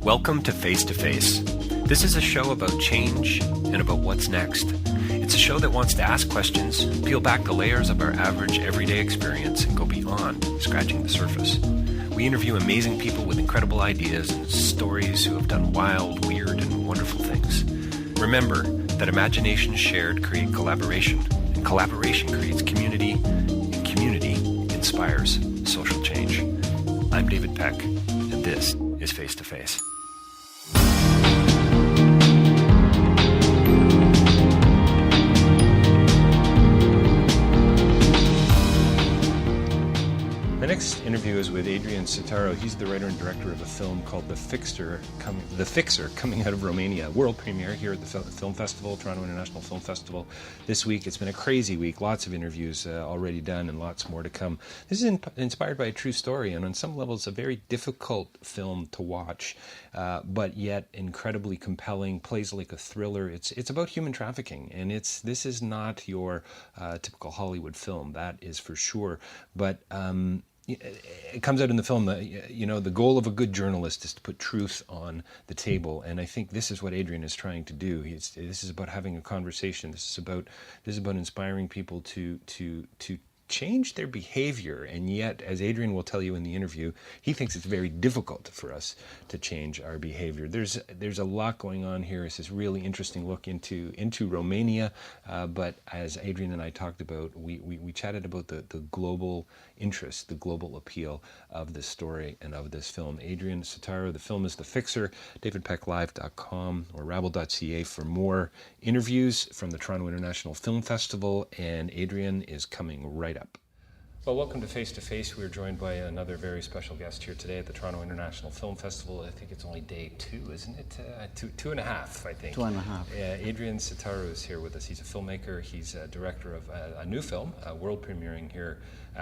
Welcome to Face to Face. This is a show about change and about what's next. It's a show that wants to ask questions, peel back the layers of our average everyday experience, and go beyond scratching the surface. We interview amazing people with incredible ideas and stories who have done wild, weird, and wonderful things. Remember that imagination shared creates collaboration, and collaboration creates community, and community inspires social change. I'm David Peck, and this is Face to Face. The next interview is with Adrian Sitaru. He's the writer and director of a film called The Fixer, coming out of Romania. World premiere here at the Film Festival, Toronto International Film Festival this week. It's been a crazy week. Lots of interviews already done and lots more to come. This is inspired by a true story, and on some levels a very difficult film to watch, but yet incredibly compelling, plays like a thriller. It's about human trafficking, and this is not your typical Hollywood film, that is for sure. But it comes out in the film that, the goal of a good journalist is to put truth on the table, and I think this is what Adrian is trying to do. This is about having a conversation. This is about inspiring people to change their behavior, and yet, as Adrian will tell you in the interview, he thinks it's very difficult for us to change our behavior. There's a lot going on here. It's this really interesting look into Romania, but as Adrian and I talked about, we chatted about the global interest, the global appeal of this story and of this film. Adrian Sitaru, the film is The Fixer, davidpecklive.com or rabble.ca for more interviews from the Toronto International Film Festival, and Adrian is coming right up. Well, welcome to Face to Face. We're joined by another very special guest here today at the Toronto International Film Festival. I think it's only day 2, isn't it? Two and a half, I think. 2.5. Adrian Sitaru is here with us. He's a filmmaker. He's a director of a new film, world premiering here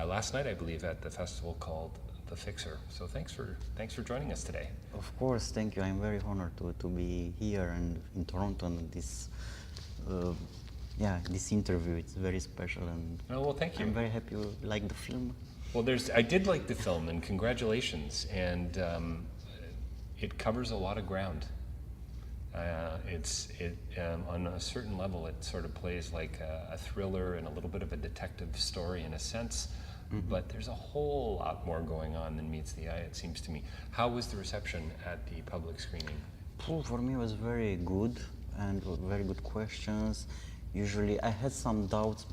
last night, I believe, at the festival called The Fixer. So thanks for joining us today. Of course, thank you. I'm very honored to be here and in Toronto and this interview. It's very special, and thank you. I'm very happy you like the film. Well, I did like the film, and congratulations. And it covers a lot of ground. On a certain level, it sort of plays like a thriller and a little bit of a detective story in a sense. Mm-hmm. But there's a whole lot more going on than meets the eye, it seems to me. How was the reception at the public screening? For me, it was very good and very good questions. Usually, I had some doubts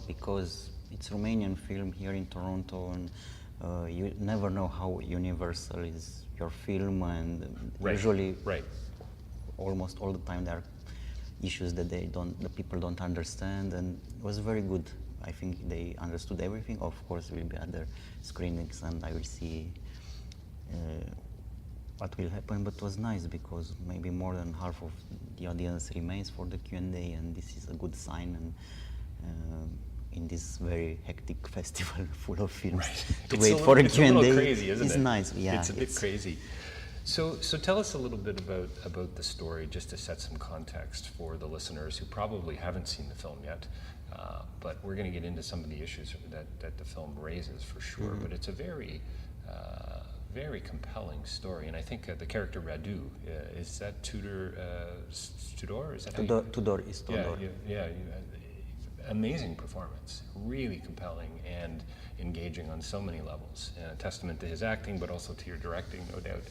because it's Romanian film here in Toronto, and you never know how universal is your film, and usually, almost all the time there are issues that the people don't understand, and it was very good. I think they understood everything. Of course, there will be other screenings, and I will see what will happen, but it was nice because maybe more than half of the audience remains for the Q&A, and this is a good sign. And in this very hectic festival full of films, to wait for a Q&A, it's a little crazy, isn't it? It's nice. Yeah, it's a bit crazy. So tell us a little bit about the story, just to set some context for the listeners who probably haven't seen the film yet. But we're going to get into some of the issues that the film raises for sure. Mm-hmm. But it's a very compelling story, and I think the character Radu, is that Tudor? Is that Tudor is Tudor. Yeah. Amazing performance, really compelling and engaging on so many levels. A testament to his acting, but also to your directing, no doubt.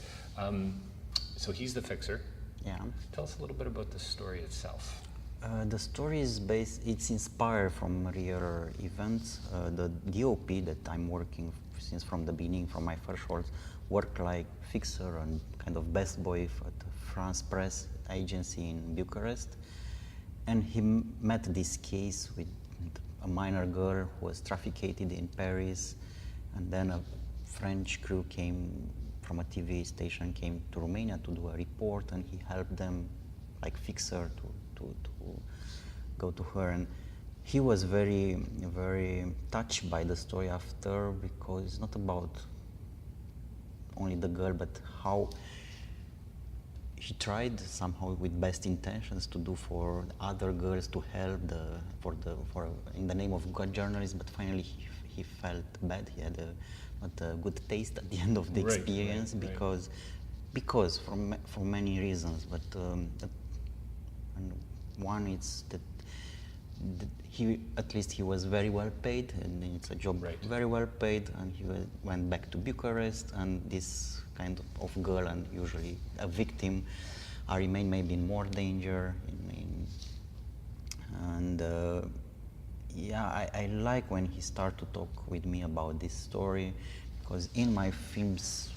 So he's the fixer. Yeah. Tell us a little bit about the story itself. The story is it's inspired from real events. The DOP that I'm working since from the beginning, from my first shorts, worked like fixer and kind of best boy at the France Press agency in Bucharest. And he met this case with a minor girl who was trafficked in Paris, and then a French crew from a TV station came to Romania to do a report, and he helped them, like fixer, to go to her. And he was very, very touched by the story after, because it's not about only the girl, but how he tried somehow with best intentions to do for other girls, to help in the name of good journalism, but finally he felt bad. He had not a good taste at the end of the experience, because because for many reasons, but and one is that he, at least he was very well paid, and it's a job very well paid, and he went back to Bucharest, and this kind of girl, and usually a victim, remain maybe in more danger, and yeah, I like when he started to talk with me about this story, because in my films,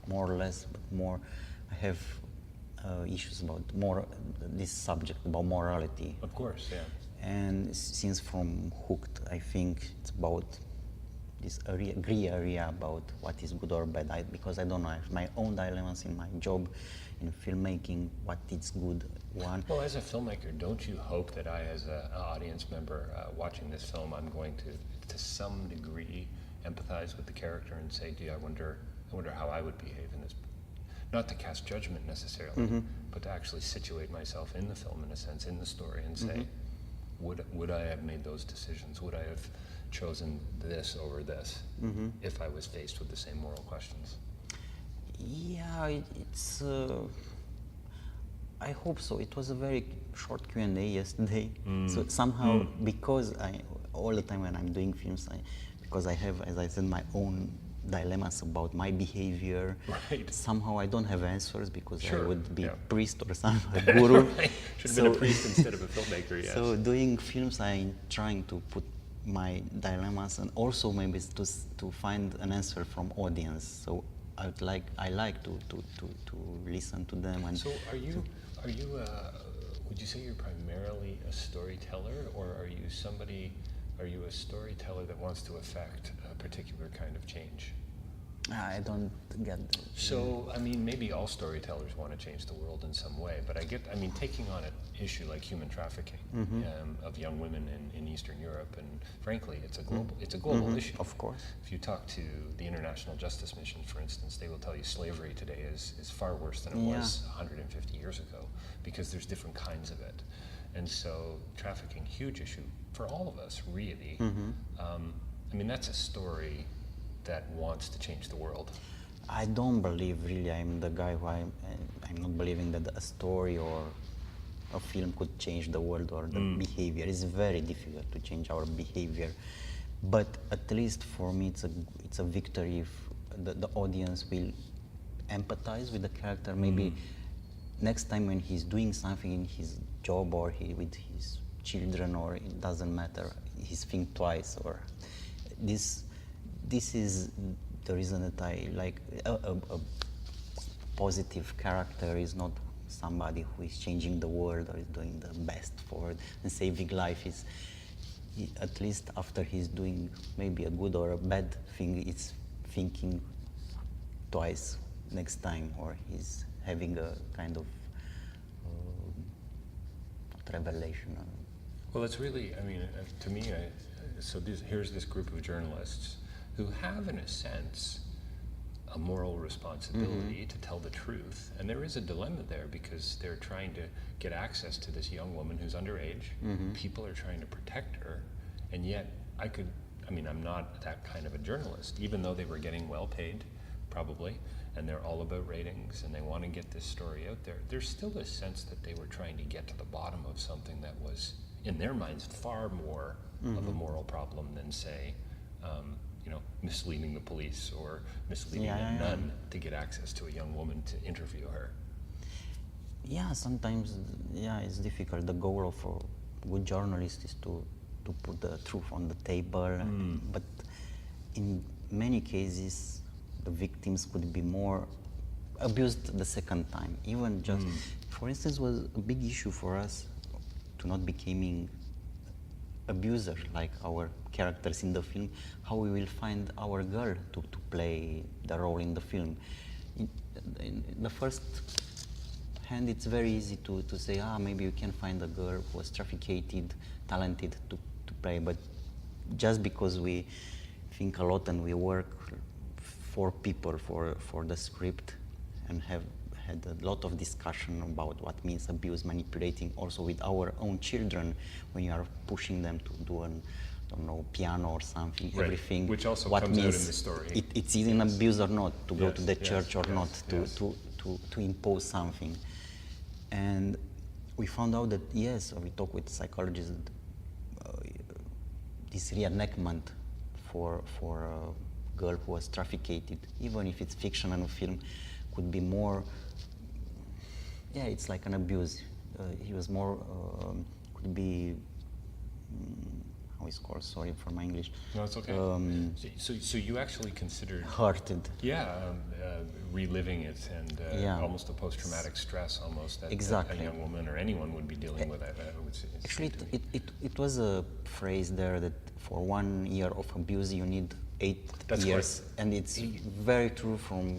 more or less, but more, I have issues about more this subject about morality. Of course, yeah. And since from Hooked, I think it's about this gray area about what is good or bad. Because I don't know, I have my own dilemmas in my job, in filmmaking, what is good. One. Well, as a filmmaker, don't you hope that I, as an audience member watching this film, I'm going to some degree, empathize with the character and say, gee, I wonder how I would behave in this. Not to cast judgment necessarily, but to actually situate myself in the film, in a sense, in the story, and say, would I have made those decisions? Would I have chosen this over this if I was faced with the same moral questions? Yeah, it's. I hope so. It was a very short Q&A yesterday. So somehow, because all the time when I'm doing films, because I have, as I said, my own dilemmas about my behavior. Right. Somehow I don't have answers because I would be priest or some a guru. Should have been a priest instead of a filmmaker. Yes. So doing films, I'm trying to put my dilemmas and also maybe to find an answer from audience. So I like to listen to them. And so are you would you say you're primarily a storyteller, or are you a storyteller that wants to affect a particular kind of change? I don't get that. So, I mean, maybe all storytellers want to change the world in some way, but taking on an issue like human trafficking of young women in Eastern Europe, and frankly, it's a global issue. Of course. If you talk to the International Justice Mission, for instance, they will tell you slavery today is far worse than it was 150 years ago, because there's different kinds of it. And so, trafficking, huge issue for all of us, really. I mean, that's a story that wants to change the world. I don't believe, really, I'm the guy who I'm not believing that a story or a film could change the world or the behavior. It's very difficult to change our behavior. But at least for me, it's a victory if the audience will empathize with the character. Maybe next time when he's doing something in his job or with his children, or it doesn't matter, he's think twice, or this is the reason that I like a positive character is not somebody who is changing the world or is doing the best for it and saving life. At least after he's doing maybe a good or a bad thing, it's thinking twice next time, or he's having a kind of revelation. Well, it's really, I mean, to me, here's this group of journalists who have, in a sense, a moral responsibility to tell the truth. And there is a dilemma there, because they're trying to get access to this young woman who's underage. People are trying to protect her. And yet, I'm not that kind of a journalist, even though they were getting well paid, probably, and they're all about ratings, and they want to get this story out there. There's still a sense that they were trying to get to the bottom of something that was, in their minds, far more of a moral problem than, say, misleading the police or misleading a nun to get access to a young woman to interview her. Yeah, sometimes, it's difficult. The goal of a good journalist is to put the truth on the table, but in many cases, the victims could be more abused the second time. Even just, for instance, was a big issue for us to not becoming abuser like our characters in the film, how we will find our girl to play the role in the film. In the first hand, it's very easy to say, maybe you can find a girl who was trafficked, talented to play, but just because we think a lot and we work for people for the script and have had a lot of discussion about what means abuse, manipulating, also with our own children, when you are pushing them to do piano or something, everything. Which also what comes means out in the story. It's an abuse or not, to go to the church or not, to to impose something. And we found out that, yes, we talked with psychologists, this reenactment for a girl who was trafficked, even if it's fiction and a film, could be more, yeah, it's like an abuse. He was more, could be, how is it called? Sorry for my English. No, it's okay. So you actually considered Hurted. Reliving it and almost a post-traumatic stress almost that Exactly. a young woman or anyone would be dealing with. I would say, Actually, it was a phrase there that for 1 year of abuse you need 8 That's years, correct. and it's very true from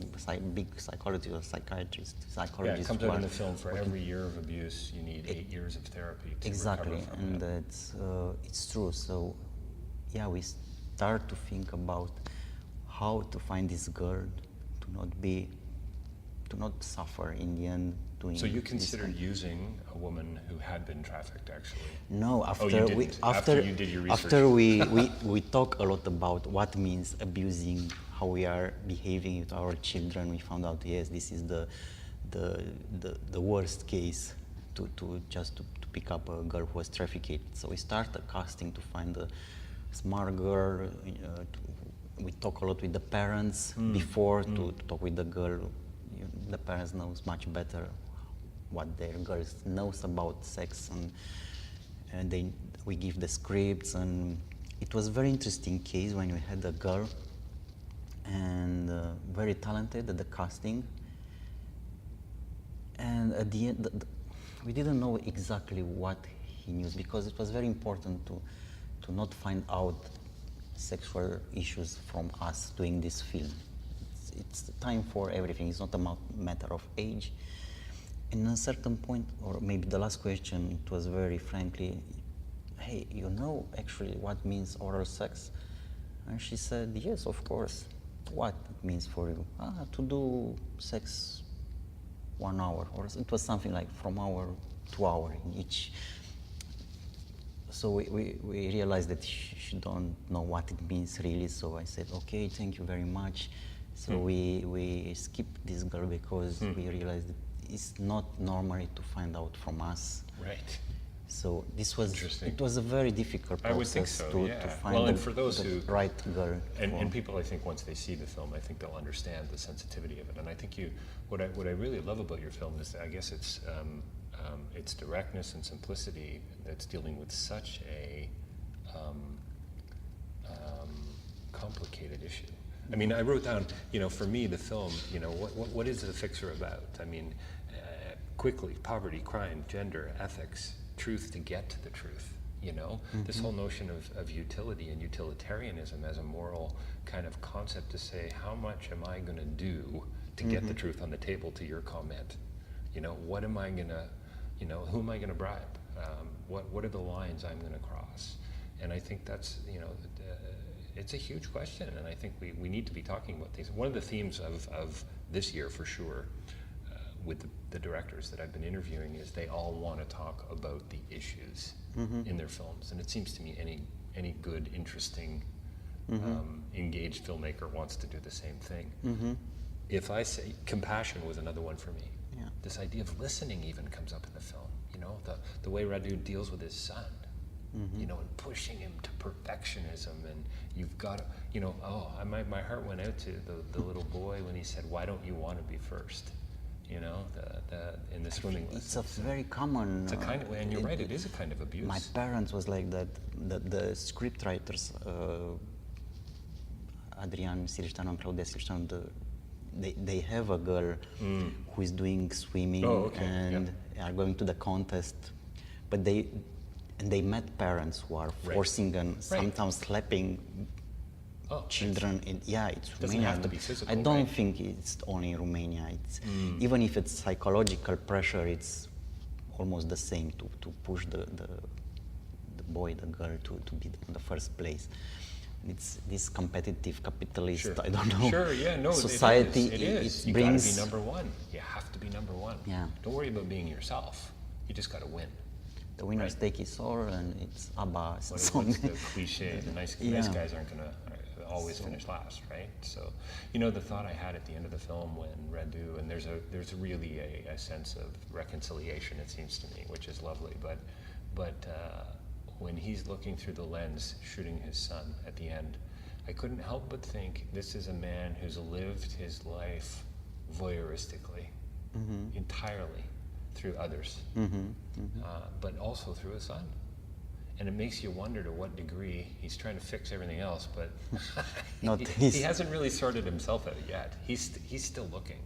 big psychologists or psychiatrists. Yeah, it comes who out in are the film. For working- every year of abuse, you need 8 years of therapy to Exactly, recover from and it. it's true. So, yeah, we start to think about how to find this girl to not suffer in the end. Doing So you this considered kind- using a woman who had been trafficked, actually? No, after you we didn't. After you did your research. after we talk a lot about what means abusing, how we are behaving with our children. We found out, yes, this is the worst case to pick up a girl who was trafficked. So we started casting to find a smart girl. We talk a lot with the parents before to talk with the girl. The parents knows much better what their girls knows about sex, and we give the scripts, and it was a very interesting case when we had a girl and very talented at the casting, and at the end we didn't know exactly what he knew, because it was very important to not find out sexual issues from us doing this film. It's time for everything. It's not a matter of age. And at a certain point, or maybe the last question, it was very frankly, hey, you know actually what means oral sex? And she said, yes, of course. What it means for you? To do sex 1 hour, or it was something like from hour to hour in each. So we realized that she don't know what it means really, so I said, okay, thank you very much. So we skipped this girl because we realized that it's not normal to find out from us. Right. So this was Interesting. it was a very difficult process I would think so, to yeah. find Well, and the, for those the who- right girl. And people, I think, once they see the film, I think they'll understand the sensitivity of it. And I think what I really love about your film is, I guess it's directness and simplicity that's dealing with such a complicated issue. I mean, I wrote down, for me, the film, what is The Fixer about? I mean, quickly, poverty, crime, gender, ethics, truth to get to the truth, This whole notion of utility and utilitarianism as a moral kind of concept to say, how much am I going to do to get the truth on the table to your comment? What am I going to, who am I going to bribe? What are the lines I'm going to cross? And I think that's, it's a huge question, and I think we need to be talking about these. One of the themes of this year, for sure, with the directors that I've been interviewing, is they all want to talk about the issues in their films. And it seems to me any good, interesting, engaged filmmaker wants to do the same thing. If I say compassion was another one for me. Yeah. This idea of listening even comes up in the film. The way Radu deals with his son. And pushing him to perfectionism, and you've got to, my heart went out to the little boy when he said, "Why don't you want to be first?" In the swimming lesson. It's a very common. It's a kind of, and you're right, it is a kind of abuse. My parents was like that. The script writers, Adrian Sitaru and Claudia Sitaru, they have a girl who is doing swimming and are going to the contest, but they met parents who are forcing and sometimes slapping children. It's Doesn't Romania. have to be physical, I don't right? think it's only in Romania. It's even if it's psychological pressure, it's almost the same to push the boy, the girl to be in the first place. It's this competitive capitalist, Sure. I don't know. Sure, yeah, no, society. It is. You brings. gotta be number one. You have to be number one. Yeah. Don't worry about being yourself. You just gotta win. The winners take it all, and it's ABBA What's song. the cliche? The nice Yeah. guys aren't gonna. always finish last, right? So, you know, the thought I had at the end of the film when Radu, and there's really a sense of reconciliation, it seems to me, which is lovely. But when he's looking through the lens, shooting his son at the end, I couldn't help but think this is a man who's lived his life voyeuristically, entirely through others, but also through his son. And it makes you wonder to what degree he's trying to fix everything else, but he hasn't really sorted himself out yet. He's still looking.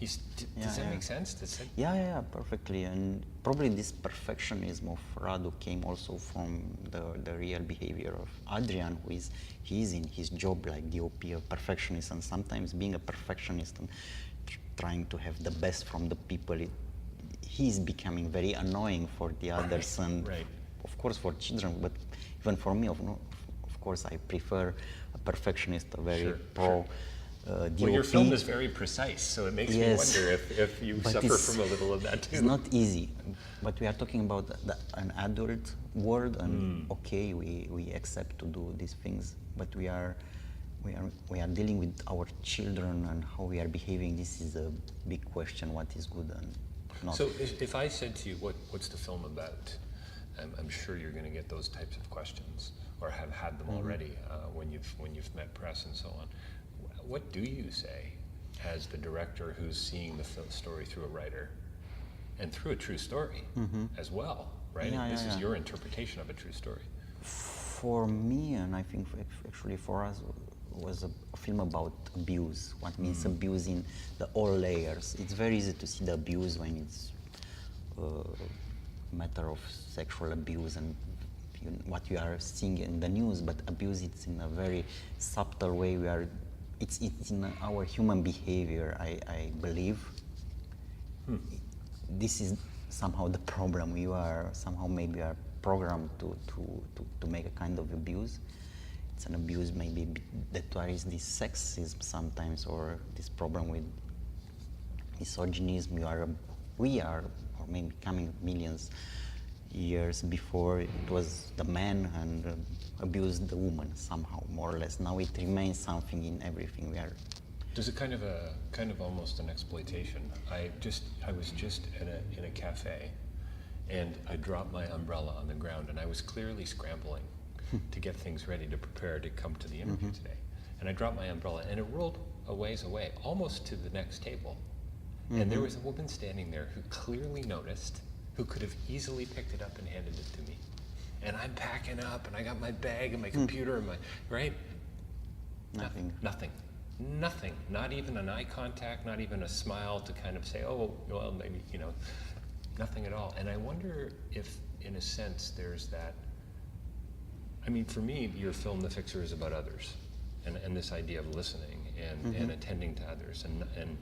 Does that make sense? Yeah, perfectly. And probably this perfectionism of Radu came also from the real behavior of Adrian, he's in his job like DOP, a perfectionist, and sometimes being a perfectionist and trying to have the best from the people, he's becoming very annoying for the others, and of course for children, but even for me, of course, I prefer a perfectionist, a very DOP. Well, your film is very precise, so it makes me wonder if you suffer from a little of that too. It's not easy, but we are talking about an adult world, and okay, we accept to do these things, but we are dealing with our children and how we are behaving. This is a big question: what is good and not. So, if I said to you, "What's the film about?" I'm sure you're going to get those types of questions, or have had them already when you've met press and so on. What do you say as the director who's seeing the story through a writer and through a true story as well, right? This is your interpretation of a true story. For me, and I think actually for us, was a film about abuse. What means abuse in all layers. It's very easy to see the abuse when it's a matter of sexual abuse and what you are seeing in the news, but abuse, it's in a very subtle way. It's in our human behavior, I believe. This is somehow the problem. You are somehow maybe are programmed to make a kind of abuse. It's an abuse maybe that there is this sexism sometimes, or this problem with misogynism. We are, or maybe coming millions years before, it was the man and abused the woman somehow, more or less. Now it remains something in everything we are. There's a kind of almost an exploitation. I was just in a cafe, and I dropped my umbrella on the ground, and I was clearly scrambling to get things ready to prepare to come to the interview today. And I dropped my umbrella, and it rolled a ways away, almost to the next table. And there was a woman standing there who clearly noticed, who could have easily picked it up and handed it to me. And I'm packing up, and I got my bag and my computer and Nothing. Nothing. Not even an eye contact, not even a smile to kind of say, oh, well, maybe, nothing at all. And I wonder if, in a sense, there's that. I mean, for me, your film, The Fixer, is about others, and this idea of listening and attending to others, and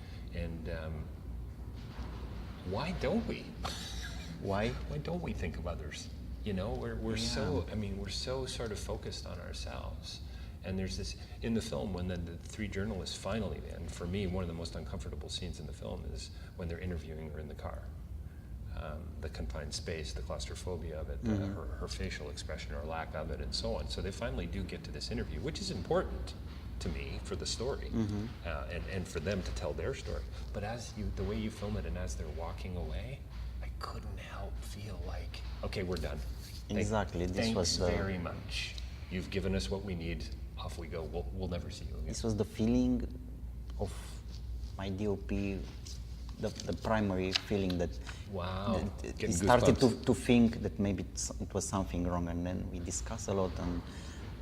why don't we? Why don't we think of others? We're so sort of focused on ourselves. And there's this, in the film, when the three journalists finally, and for me, one of the most uncomfortable scenes in the film is when they're interviewing her in the car. The confined space, the claustrophobia of it, her facial expression or lack of it, and so on. So they finally do get to this interview, which is important to me for the story, and for them to tell their story. But the way you film it, and as they're walking away, I couldn't help feel like, okay, we're done. Exactly. Thanks very much. You've given us what we need. Off we go. We'll never see you again. This was the feeling of my DOP, the primary feeling that. Wow. He started to think that maybe it was something wrong, and then we discussed a lot,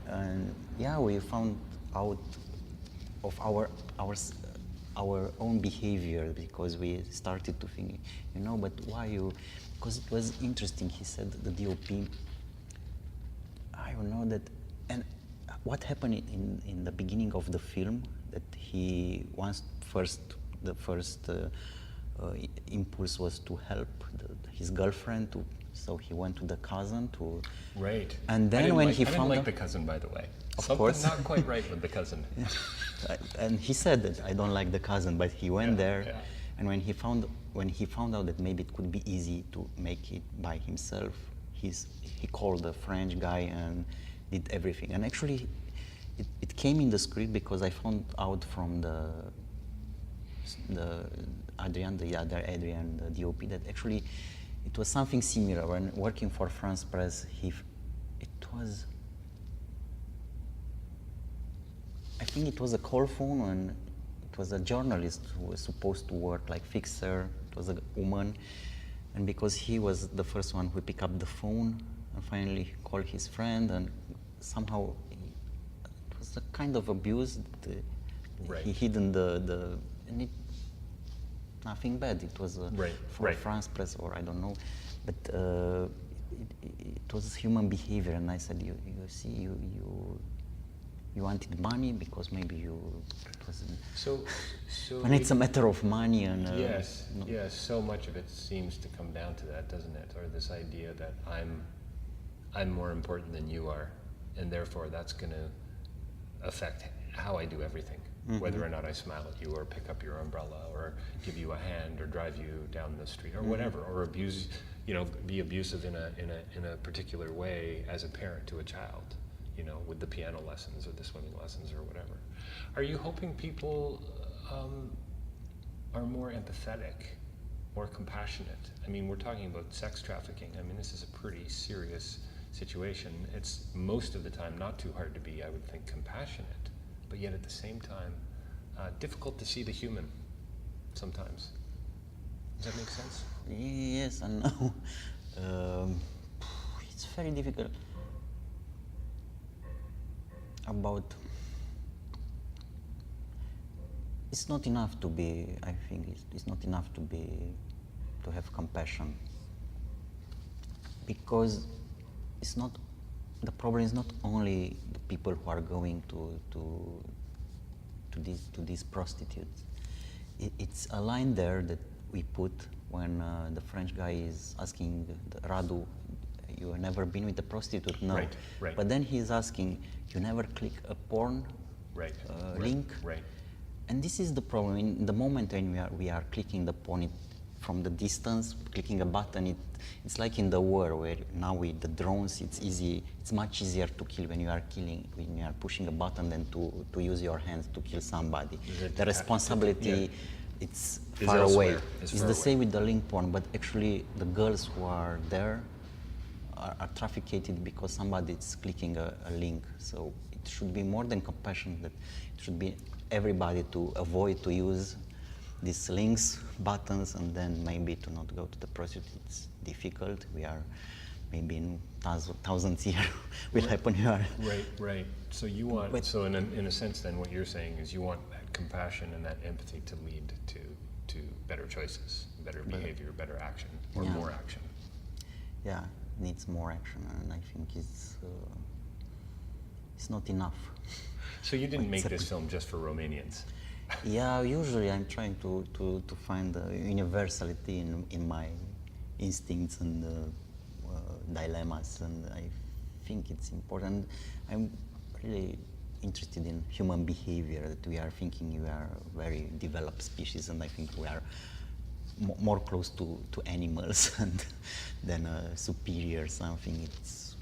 and we found out of our own behavior, because we started to think, but why you? Because it was interesting. He said the DOP. I don't know that, and what happened in the beginning of the film, that he the first impulse was to help his girlfriend, so he went to the cousin to. Right. And then I didn't like the cousin, by the way. Of Something course. not quite right with the cousin. And he said that I don't like the cousin, but he went there, and when he found out that maybe it could be easy to make it by himself, he called a French guy and did everything. And actually, it it came in the script because I found out from the Adrian, the other Adrian, the DOP, that actually it was something similar. When working for France Press, I think it was a call phone, and it was a journalist who was supposed to work like fixer. It was a woman, and because he was the first one who picked up the phone and finally called his friend, and somehow it was a kind of abuse. Right. He hidden and nothing bad. It was for France Press, or I don't know, but it was human behavior. And I said, you see, you wanted money because maybe it wasn't. So when it's a matter of money and yes, so much of it seems to come down to that, doesn't it? Or this idea that I'm more important than you are, and therefore that's going to affect how I do everything. Whether or not I smile at you, or pick up your umbrella, or give you a hand, or drive you down the street, or whatever, or abuse, be abusive in a particular way as a parent to a child, with the piano lessons or the swimming lessons or whatever. Are you hoping people are more empathetic, more compassionate? I mean, we're talking about sex trafficking. I mean, this is a pretty serious situation. It's most of the time not too hard to be, I would think, compassionate. But yet at the same time, difficult to see the human sometimes. Does that make sense? Yes and no. It's very difficult. It's not enough to be, I think it's not enough to have compassion. Because the problem is not only the people who are going to these prostitutes. It's a line there that we put when the French guy is asking Radu, you have never been with a prostitute? No. Right. But then he's asking, you never click a porn link? Right. And this is the problem. In the moment when we are clicking the porn, from the distance, clicking a button, it's like in the war where now with the drones, it's much easier to kill when you are pushing a button than to use your hands to kill somebody. The responsibility, it's far away. It's the same with the link porn, but actually the girls who are there are trafficked because somebody is clicking a link. So it should be more than compassion, that it should be everybody to avoid to use these links, buttons, and then maybe to not go to the prostitute. It's difficult. We are maybe in thousands years will happen here. Right. So you want, in a sense then what you're saying is you want that compassion and that empathy to lead to better choices, better behavior, better action, or more action. Yeah, needs more action, and I think it's not enough. So you didn't make this film just for Romanians? Yeah, usually I'm trying to find the universality in my instincts and dilemmas, and I think it's important. I'm really interested in human behavior, that we are thinking we are a very developed species, and I think we are more close to animals than superior something. It's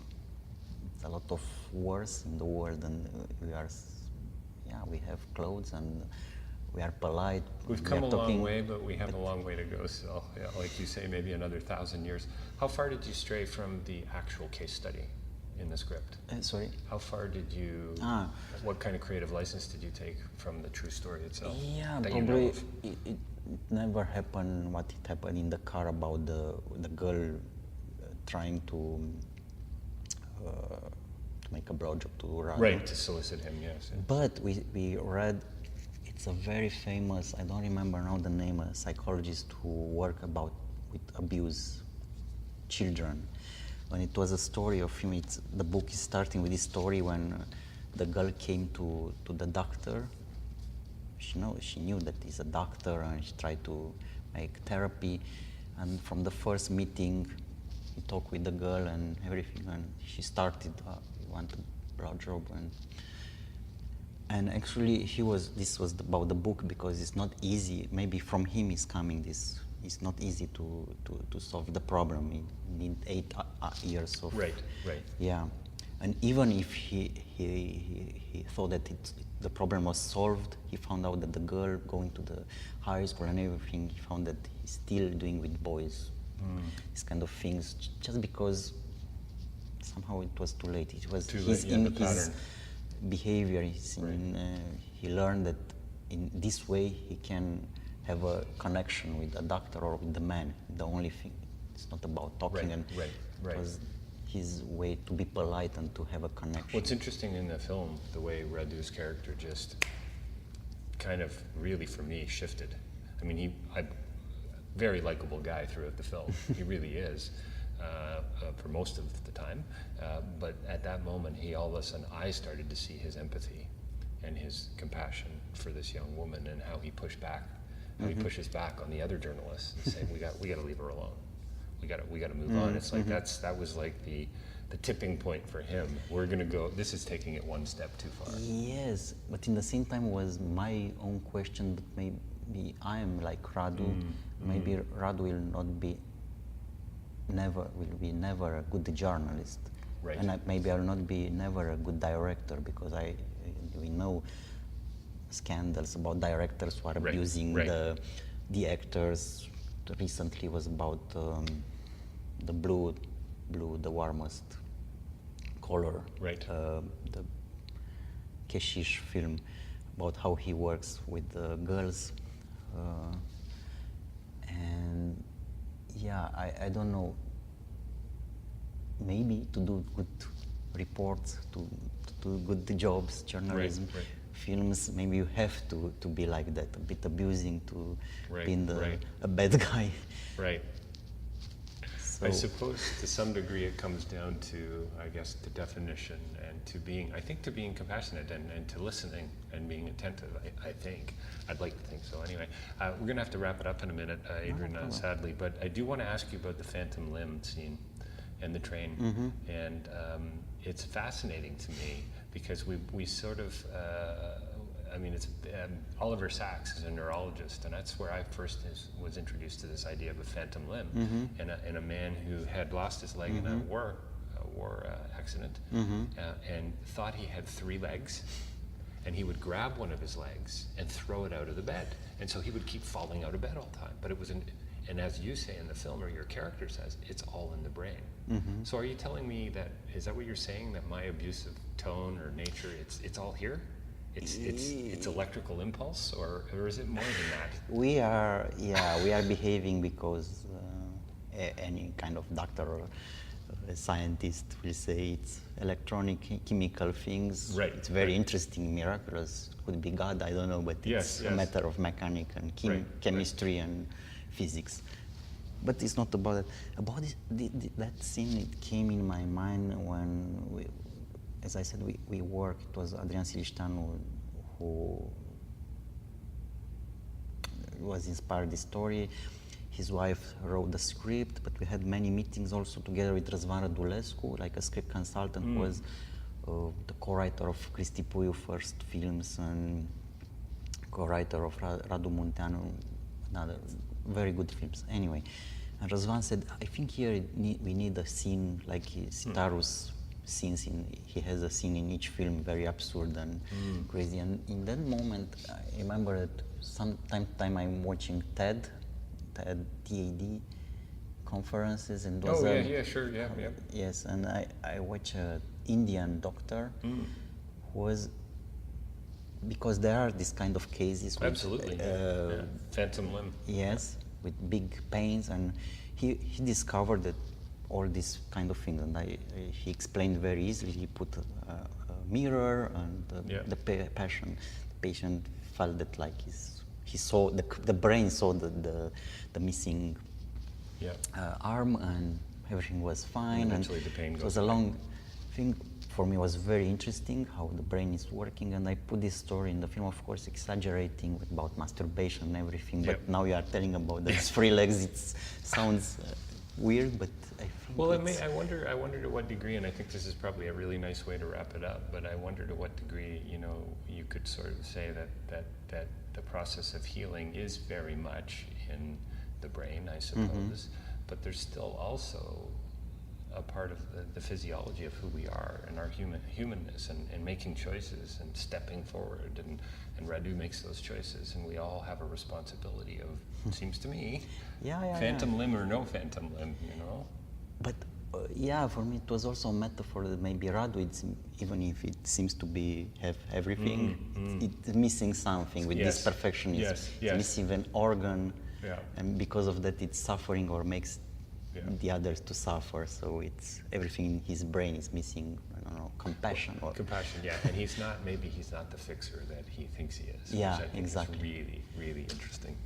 a lot of wars in the world, and we have clothes and we are polite. We've come a long way, but we have a long way to go still. Yeah, like you say, maybe another 1,000 years. How far did you stray from the actual case study in the script? Sorry? How far did you, what kind of creative license did you take from the true story itself? Yeah, probably it never happened what it happened in the car about the girl trying to make a blowjob to Radu. Right, to solicit him, yes. But we read, it's a very famous, I don't remember now the name, a psychologist who worked with abuse children. When it was a story of him, the book is starting with this story when the girl came to the doctor. She knew that he's a doctor, and she tried to make therapy. And from the first meeting, he talked with the girl and everything, and she started, you want to blowjob, and actually this was about the book, because it's not easy. Maybe from him is coming this. It's not easy to solve the problem. You need 8 years of. Right. Yeah, And even if he thought that the problem was solved, he found out that the girl going to the high school and everything, he found that he's still doing with boys these kind of things, just because somehow it was too late. It was his behavior. He learned that in this way he can have a connection with a doctor or with the man. The only thing, it's not about talking. It was his way to be polite and to have a connection. What's interesting in the film, the way Radu's character just kind of really, for me, shifted. I mean, very likable guy throughout the film. He really is, for most of the time. But at that moment, all of a sudden, I started to see his empathy and his compassion for this young woman, and how he pushed back, how he pushes back on the other journalists and saying, "We got to leave her alone. We got to move on." It's like that was like the tipping point for him. We're gonna go. This is taking it one step too far. Yes, but in the same time was my own question. But maybe I am like Radu. Maybe Radu will be never a good journalist, and maybe I'll not be never a good director, because we know scandals about directors who are abusing the actors. Recently was about the blue, the warmest color. The Keshish film about how he works with the girls, and yeah, I don't know. Maybe to do good reports, to do good jobs, journalism, films, maybe you have to be like that, a bit abusing, to be a bad guy. Right. So I suppose to some degree it comes down to, I guess, the definition, and to being compassionate, and to listening and being attentive, I think. I'd like to think so anyway. We're going to have to wrap it up in a minute, Adrian, sadly, but I do want to ask you about the phantom limb scene and the train. And it's fascinating to me, because we sort of, it's Oliver Sacks is a neurologist, and that's where I first was introduced to this idea of a phantom limb, and a man who had lost his leg in a war accident, and thought he had 3 legs, and he would grab one of his legs and throw it out of the bed, and so he would keep falling out of bed all the time. But it was and as you say in the film, or your character says, it's all in the brain. So are you telling me is that what you're saying, that my abusive tone or nature, it's all here? It's electrical impulse, or is it more than that? We are behaving because any kind of doctor or a scientist will say it's electronic, chemical things. It's very interesting, miraculous. Could be God, I don't know, but it's a matter of mechanics and chemistry and physics. But it's not about that. About that scene, it came in my mind when as I said, we worked. It was Adrian Sitaru who was inspired this story. His wife wrote the script, but we had many meetings also together with Răzvan Rădulescu, like a script consultant, who was the co-writer of Cristi Puiu first films and co-writer of Radu Munteanu, another very good films. Anyway, and Răzvan said, I think here we need a scene like Sitaru's scenes. He has a scene in each film, very absurd and crazy. And in that moment, I remember that time I'm watching TED conferences, and those yes, and I watch an Indian doctor who was, because there are these kind of cases with, phantom limb, with big pains, and he discovered that all these kind of things, and he explained very easily. He put a mirror, and the patient felt that like he saw the brain saw the missing arm, and everything was fine. And the pain it was a long thing. For me, it was very interesting how the brain is working, and I put this story in the film, of course, exaggerating about masturbation and everything. But now you are telling about those 3 legs. It sounds weird, but I think. Well, I wonder to what degree, and I think this is probably a really nice way to wrap it up. But I wonder to what degree, you could sort of say that the process of healing is very much in the brain, I suppose. But there's still also a part of the physiology of who we are and our humanness and making choices and stepping forward. And Radu makes those choices, and we all have a responsibility of, it seems to me, phantom limb or no phantom limb, you know? But for me it was also a metaphor that maybe Radu, it's, even if it seems to have everything, it's missing something with this perfectionism. It's missing an organ, and because of that it's suffering or makes the others to suffer. So it's everything in his brain is missing. I don't know, compassion. Compassion, and maybe he's not the fixer that he thinks he is. Yeah, which I think exactly. is really, really interesting.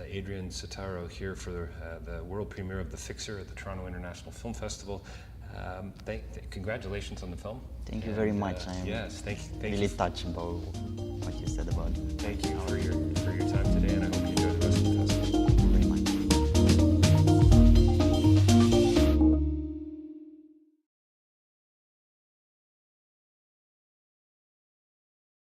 Adrian Sitaru here for the world premiere of The Fixer at the Toronto International Film Festival. Congratulations on the film. Thank you very much. I am thank really you. touched about what